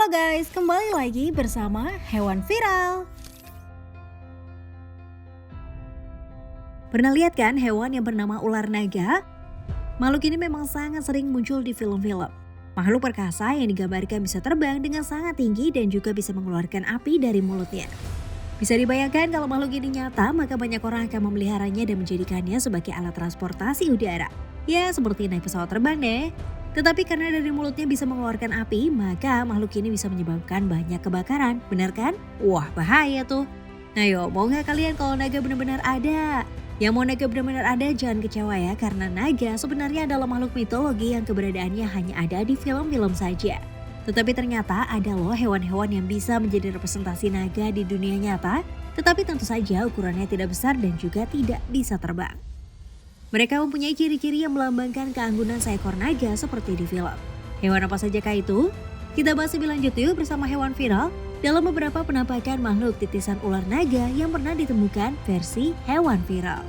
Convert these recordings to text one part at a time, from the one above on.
Halo guys, kembali lagi bersama Hewan Viral. Pernah lihat kan hewan yang bernama ular naga? Makhluk ini memang sangat sering muncul di film-film. Makhluk perkasa yang digambarkan bisa terbang dengan sangat tinggi dan juga bisa mengeluarkan api dari mulutnya. Bisa dibayangkan kalau makhluk ini nyata, maka banyak orang akan memeliharanya dan menjadikannya sebagai alat transportasi udara. Ya, seperti naik pesawat terbang deh. Tetapi karena dari mulutnya bisa mengeluarkan api, maka makhluk ini bisa menyebabkan banyak kebakaran. Benar kan? Wah, bahaya tuh. Nah yo, mau nggak kalian kalau naga benar-benar ada? Yang mau naga benar-benar ada jangan kecewa ya, karena naga sebenarnya adalah makhluk mitologi yang keberadaannya hanya ada di film-film saja. Tetapi ternyata ada loh hewan-hewan yang bisa menjadi representasi naga di dunia nyata, tetapi tentu saja ukurannya tidak besar dan juga tidak bisa terbang. Mereka mempunyai ciri-ciri yang melambangkan keanggunan seekor naga seperti di film. Hewan apa saja kah itu? Kita bahas lebih lanjut yuk bersama Hewan Viral dalam beberapa penampakan makhluk titisan ular naga yang pernah ditemukan versi Hewan Viral.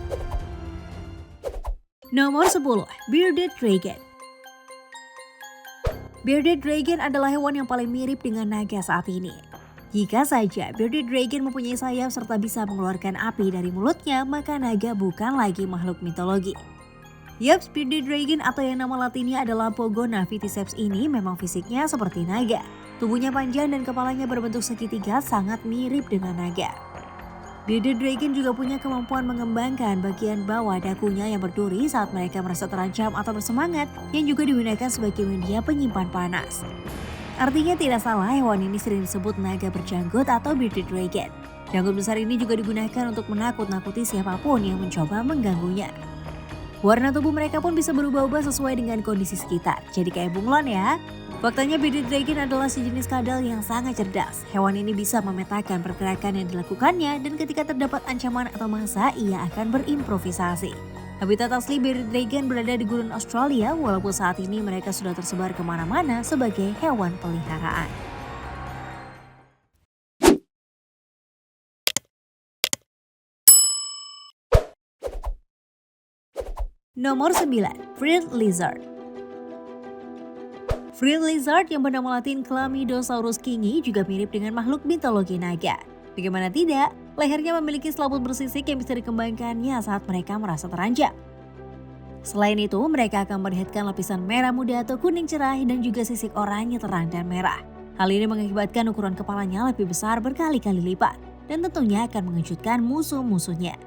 Nomor 10. Bearded Dragon. Bearded Dragon adalah hewan yang paling mirip dengan naga saat ini. Jika saja Bearded Dragon mempunyai sayap serta bisa mengeluarkan api dari mulutnya, maka naga bukan lagi makhluk mitologi. Yaps, Bearded Dragon atau yang nama latinnya adalah Pogona viticeps ini memang fisiknya seperti naga. Tubuhnya panjang dan kepalanya berbentuk segitiga sangat mirip dengan naga. Bearded Dragon juga punya kemampuan mengembangkan bagian bawah dagunya yang berduri saat mereka merasa terancam atau bersemangat, yang juga digunakan sebagai media penyimpan panas. Artinya tidak salah hewan ini sering disebut naga berjanggut atau bearded dragon. Janggut besar ini juga digunakan untuk menakut-nakuti siapapun yang mencoba mengganggunya. Warna tubuh mereka pun bisa berubah-ubah sesuai dengan kondisi sekitar. Jadi kayak bunglon ya. Faktanya bearded dragon adalah sejenis kadal yang sangat cerdas. Hewan ini bisa memetakan pergerakan yang dilakukannya dan ketika terdapat ancaman atau mangsa, ia akan berimprovisasi. Habitat asli bearded dragon berada di gurun Australia, walaupun saat ini mereka sudah tersebar kemana-mana sebagai hewan peliharaan. Nomor 9. Frilled Lizard. Frilled Lizard yang bernama latin Chlamydosaurus kingi juga mirip dengan makhluk mitologi naga. Bagaimana tidak, lehernya memiliki selaput bersisik yang bisa dikembangkannya saat mereka merasa terancam. Selain itu, mereka akan memperlihatkan lapisan merah muda atau kuning cerah dan juga sisik oranye terang dan merah. Hal ini mengakibatkan ukuran kepalanya lebih besar berkali-kali lipat dan tentunya akan mengejutkan musuh-musuhnya.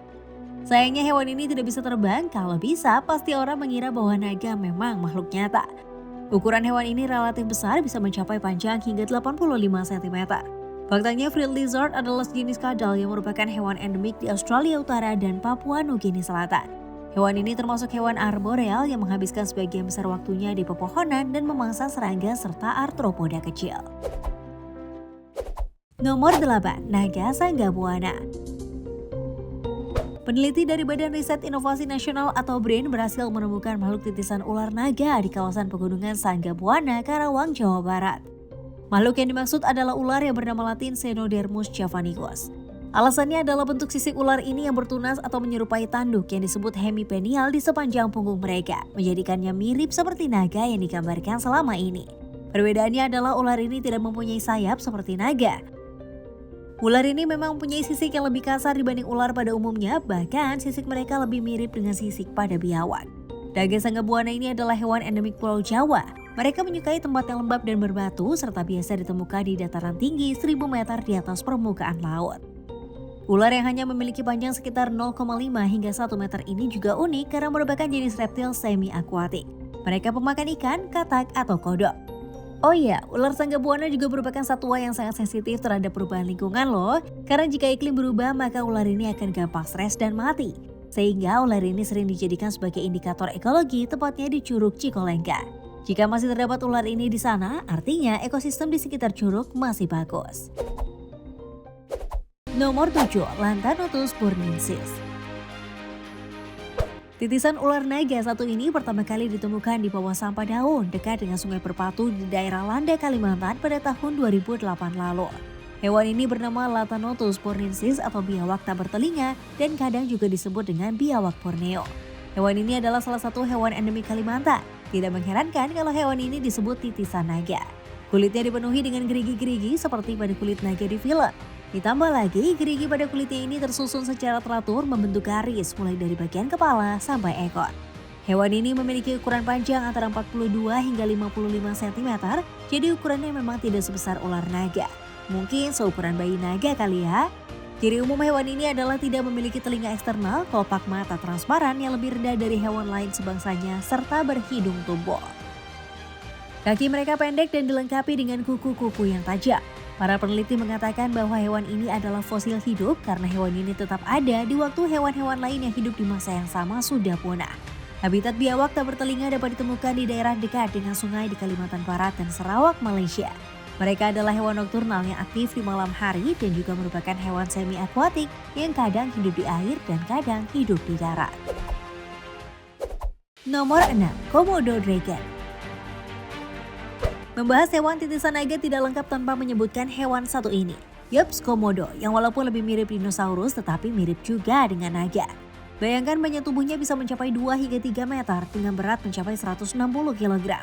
Sayangnya hewan ini tidak bisa terbang, kalau bisa pasti orang mengira bahwa naga memang makhluk nyata. Ukuran hewan ini relatif besar, bisa mencapai panjang hingga 85 cm. Faktanya Frilled Lizard adalah sejenis kadal yang merupakan hewan endemik di Australia Utara dan Papua Nugini Selatan. Hewan ini termasuk hewan arboreal yang menghabiskan sebagian besar waktunya di pepohonan dan memangsa serangga serta arthropoda kecil. Nomor 8. Naga Sanggabuana. Peneliti dari Badan Riset Inovasi Nasional atau BRIN berhasil menemukan makhluk titisan ular naga di kawasan pegunungan Sanggabuana, Karawang, Jawa Barat. Makhluk yang dimaksud adalah ular yang bernama latin Cenodermus javanicus. Alasannya adalah bentuk sisik ular ini yang bertunas atau menyerupai tanduk yang disebut hemipenial di sepanjang punggung mereka, menjadikannya mirip seperti naga yang digambarkan selama ini. Perbedaannya adalah ular ini tidak mempunyai sayap seperti naga. Ular ini memang mempunyai sisik yang lebih kasar dibanding ular pada umumnya, bahkan sisik mereka lebih mirip dengan sisik pada biawak. Naga Sanggabuana ini adalah hewan endemik Pulau Jawa. Mereka menyukai tempat yang lembab dan berbatu, serta biasa ditemukan di dataran tinggi 1000 meter di atas permukaan laut. Ular yang hanya memiliki panjang sekitar 0,5 hingga 1 meter ini juga unik karena merupakan jenis reptil semi-akuatik. Mereka pemakan ikan, katak, atau kodok. Oh iya, ular Sanggabuana juga merupakan satwa yang sangat sensitif terhadap perubahan lingkungan loh. Karena jika iklim berubah, maka ular ini akan gampang stres dan mati. Sehingga ular ini sering dijadikan sebagai indikator ekologi, tepatnya di Curug Cicalengka. Jika masih terdapat ular ini di sana, artinya ekosistem di sekitar curug masih bagus. Nomor 7. Lantanotus burnensis. Titisan ular naga satu ini pertama kali ditemukan di bawah sampah daun dekat dengan sungai Perpatu di daerah Landa, Kalimantan pada tahun 2008 lalu. Hewan ini bernama Lantanotus burnensis atau biawak tak bertelinga dan kadang juga disebut dengan biawak Borneo. Hewan ini adalah salah satu hewan endemik Kalimantan. Tidak mengherankan kalau hewan ini disebut titisan naga. Kulitnya dipenuhi dengan gerigi-gerigi seperti pada kulit naga di film. Ditambah lagi, gerigi pada kulitnya ini tersusun secara teratur membentuk garis mulai dari bagian kepala sampai ekor. Hewan ini memiliki ukuran panjang antara 42 hingga 55 cm, jadi ukurannya memang tidak sebesar ular naga. Mungkin seukuran bayi naga kali ya. Ciri umum hewan ini adalah tidak memiliki telinga eksternal, kelopak mata transparan yang lebih rendah dari hewan lain sebangsanya, serta berhidung tumpul. Kaki mereka pendek dan dilengkapi dengan kuku-kuku yang tajam. Para peneliti mengatakan bahwa hewan ini adalah fosil hidup karena hewan ini tetap ada di waktu hewan-hewan lain yang hidup di masa yang sama sudah punah. Habitat biawak tak bertelinga dapat ditemukan di daerah dekat dengan sungai di Kalimantan Barat dan Sarawak, Malaysia. Mereka adalah hewan nokturnal yang aktif di malam hari dan juga merupakan hewan semi-akuatik yang kadang hidup di air dan kadang hidup di darat. Nomor 6. Komodo Dragon. Membahas hewan titisan naga tidak lengkap tanpa menyebutkan hewan satu ini. Yups, komodo, yang walaupun lebih mirip dinosaurus tetapi mirip juga dengan naga. Bayangkan panjang tubuhnya bisa mencapai 2 hingga 3 meter dengan berat mencapai 160 kg.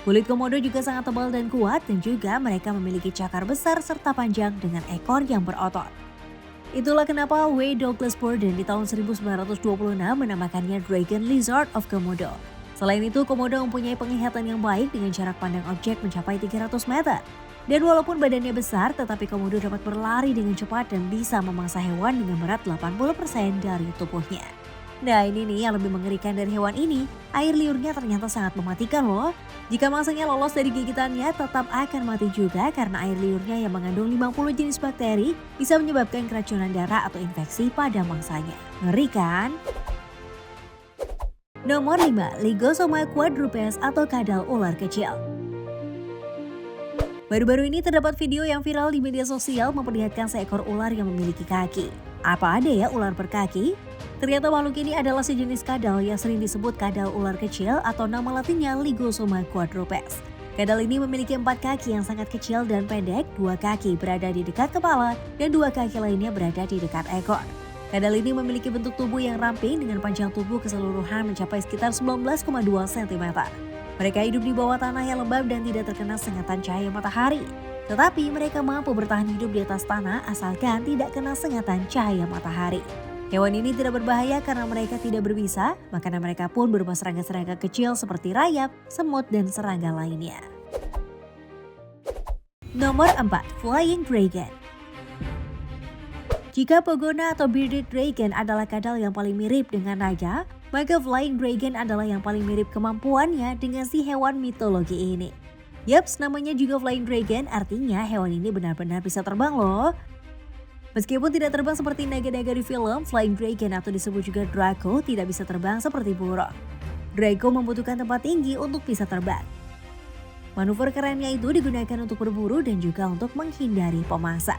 Kulit komodo juga sangat tebal dan kuat dan juga mereka memiliki cakar besar serta panjang dengan ekor yang berotot. Itulah kenapa W. Douglas Borden di tahun 1926 menamakannya Dragon Lizard of Komodo. Selain itu, komodo mempunyai penglihatan yang baik dengan jarak pandang objek mencapai 300 meter. Dan walaupun badannya besar, tetapi komodo dapat berlari dengan cepat dan bisa memangsa hewan dengan berat 80% dari tubuhnya. Nah, ini nih yang lebih mengerikan dari hewan ini, air liurnya ternyata sangat mematikan loh. Jika mangsanya lolos dari gigitannya, tetap akan mati juga karena air liurnya yang mengandung 50 jenis bakteri bisa menyebabkan keracunan darah atau infeksi pada mangsanya. Ngeri kan? Nomor 5. Lygosoma quadrupes atau kadal ular kecil. Baru-baru ini terdapat video yang viral di media sosial memperlihatkan seekor ular yang memiliki kaki. Apa ada ya ular berkaki? Ternyata makhluk ini adalah sejenis kadal yang sering disebut kadal ular kecil atau nama latinnya Lygosoma quadrupes. Kadal ini memiliki 4 kaki yang sangat kecil dan pendek, 2 kaki berada di dekat kepala dan 2 kaki lainnya berada di dekat ekor. Kadal ini memiliki bentuk tubuh yang ramping dengan panjang tubuh keseluruhan mencapai sekitar 19,2 cm. Mereka hidup di bawah tanah yang lembab dan tidak terkena sengatan cahaya matahari. Tetapi mereka mampu bertahan hidup di atas tanah asalkan tidak kena sengatan cahaya matahari. Hewan ini tidak berbahaya karena mereka tidak berbisa, makanan mereka pun berupa serangga-serangga kecil seperti rayap, semut, dan serangga lainnya. Nomor 4. Flying Dragon. Jika Pogona atau Bearded Dragon adalah kadal yang paling mirip dengan naga, maka Flying Dragon adalah yang paling mirip kemampuannya dengan si hewan mitologi ini. Yaps, namanya juga Flying Dragon, artinya hewan ini benar-benar bisa terbang loh. Meskipun tidak terbang seperti naga-naga di film, Flying Dragon atau disebut juga Draco tidak bisa terbang seperti burung. Draco membutuhkan tempat tinggi untuk bisa terbang. Manuver kerennya itu digunakan untuk berburu dan juga untuk menghindari pemangsa.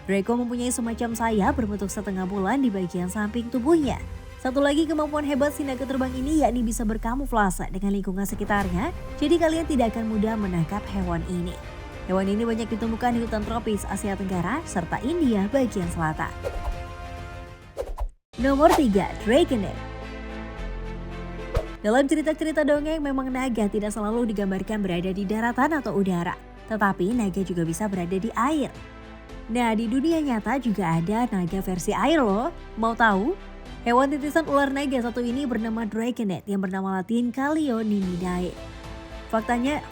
Draco mempunyai semacam sayap berbentuk setengah bulan di bagian samping tubuhnya. Satu lagi kemampuan hebat si naga terbang ini yakni bisa berkamuflase dengan lingkungan sekitarnya, jadi kalian tidak akan mudah menangkap hewan ini. Hewan ini banyak ditemukan di hutan tropis Asia Tenggara serta India bagian selatan. Nomor 3. Dragonet. Dalam cerita-cerita dongeng memang naga tidak selalu digambarkan berada di daratan atau udara, tetapi naga juga bisa berada di air. Nah, di dunia nyata juga ada naga versi air loh. Mau tahu? Hewan titisan ular naga satu ini bernama Dragonet yang bernama latin Callionymidae. Faktanya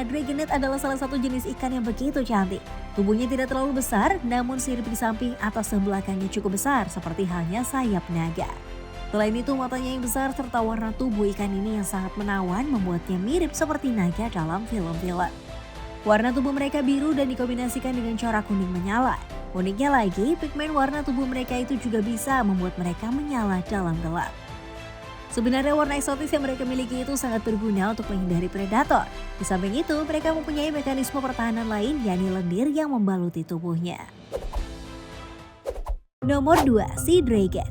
Dragonet adalah salah satu jenis ikan yang begitu cantik. Tubuhnya tidak terlalu besar, namun sirip di samping atas dan belakangnya cukup besar seperti halnya sayap naga. Selain itu, matanya yang besar serta warna tubuh ikan ini yang sangat menawan membuatnya mirip seperti naga dalam film-film. Warna tubuh mereka biru dan dikombinasikan dengan corak kuning menyala. Uniknya lagi, pigmen warna tubuh mereka itu juga bisa membuat mereka menyala dalam gelap. Sebenarnya warna eksotis yang mereka miliki itu sangat berguna untuk menghindari predator. Di samping itu, mereka mempunyai mekanisme pertahanan lain yakni lendir yang membaluti tubuhnya. Nomor 2. Sea Dragon.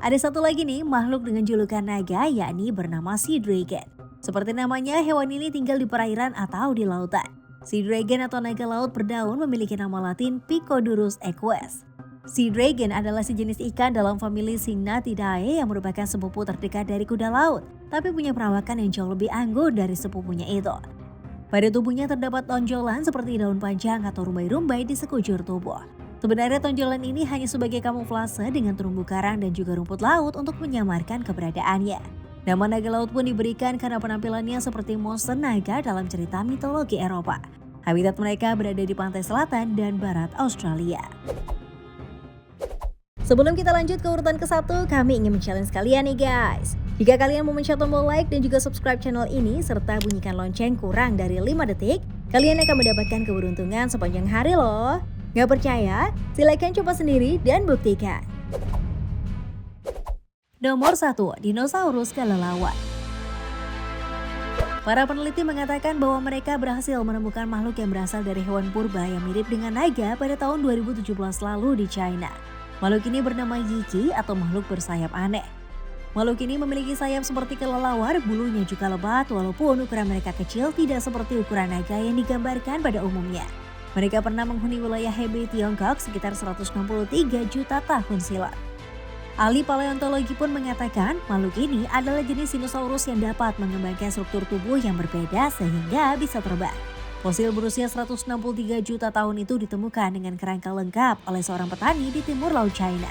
Ada satu lagi nih makhluk dengan julukan naga yakni bernama Sea Dragon. Seperti namanya, hewan ini tinggal di perairan atau di lautan. Sea Dragon atau naga laut berdaun memiliki nama latin Picodurus equus. Sea Dragon adalah sejenis ikan dalam famili Syngnathidae yang merupakan sepupu terdekat dari kuda laut, tapi punya perawakan yang jauh lebih anggun dari sepupunya itu. Pada tubuhnya terdapat tonjolan seperti daun panjang atau rumbai-rumbai di sekujur tubuh. Sebenarnya tonjolan ini hanya sebagai kamuflase dengan terumbu karang dan juga rumput laut untuk menyamarkan keberadaannya. Nama naga laut pun diberikan karena penampilannya seperti monster naga dalam cerita mitologi Eropa. Habitat mereka berada di pantai selatan dan barat Australia. Sebelum kita lanjut ke urutan ke-1, kami ingin men-challenge kalian nih guys. Jika kalian mau mencet tombol like dan juga subscribe channel ini serta bunyikan lonceng kurang dari 5 detik, kalian akan mendapatkan keberuntungan sepanjang hari loh. Gak percaya? Silakan coba sendiri dan buktikan. Nomor 1, dinosaurus kelelawar. Para peneliti mengatakan bahwa mereka berhasil menemukan makhluk yang berasal dari hewan purba yang mirip dengan naga pada tahun 2017 lalu di China. Makhluk ini bernama Yiki atau makhluk bersayap aneh. Makhluk ini memiliki sayap seperti kelelawar, bulunya juga lebat walaupun ukuran mereka kecil tidak seperti ukuran naga yang digambarkan pada umumnya. Mereka pernah menghuni wilayah Hebei, Tiongkok sekitar 163 juta tahun silam. Ahli paleontologi pun mengatakan makhluk ini adalah jenis dinosaurus yang dapat mengembangkan struktur tubuh yang berbeda sehingga bisa terbang. Fosil berusia 163 juta tahun itu ditemukan dengan kerangka lengkap oleh seorang petani di timur laut China.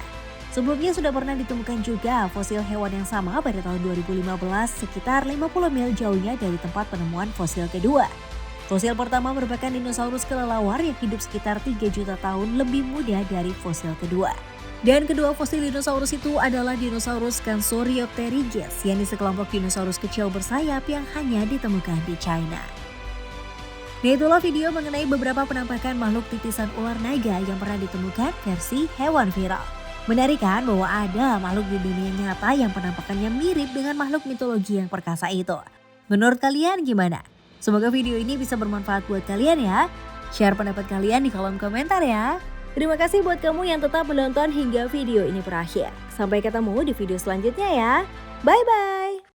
Sebelumnya sudah pernah ditemukan juga fosil hewan yang sama pada tahun 2015 sekitar 50 mil jauhnya dari tempat penemuan fosil kedua. Fosil pertama merupakan dinosaurus kelelawar yang hidup sekitar 3 juta tahun lebih muda dari fosil kedua. Dan kedua fosil dinosaurus itu adalah dinosaurus Kansoriopteryges, yakni sekelompok dinosaurus kecil bersayap yang hanya ditemukan di China. Nah, itulah video mengenai beberapa penampakan makhluk titisan ular naga yang pernah ditemukan versi hewan viral. Menarik kan bahwa ada makhluk di dunia nyata yang penampakannya mirip dengan makhluk mitologi yang perkasa itu. Menurut kalian gimana? Semoga video ini bisa bermanfaat buat kalian ya. Share pendapat kalian di kolom komentar ya. Terima kasih buat kamu yang tetap menonton hingga video ini berakhir. Sampai ketemu di video selanjutnya ya. Bye-bye.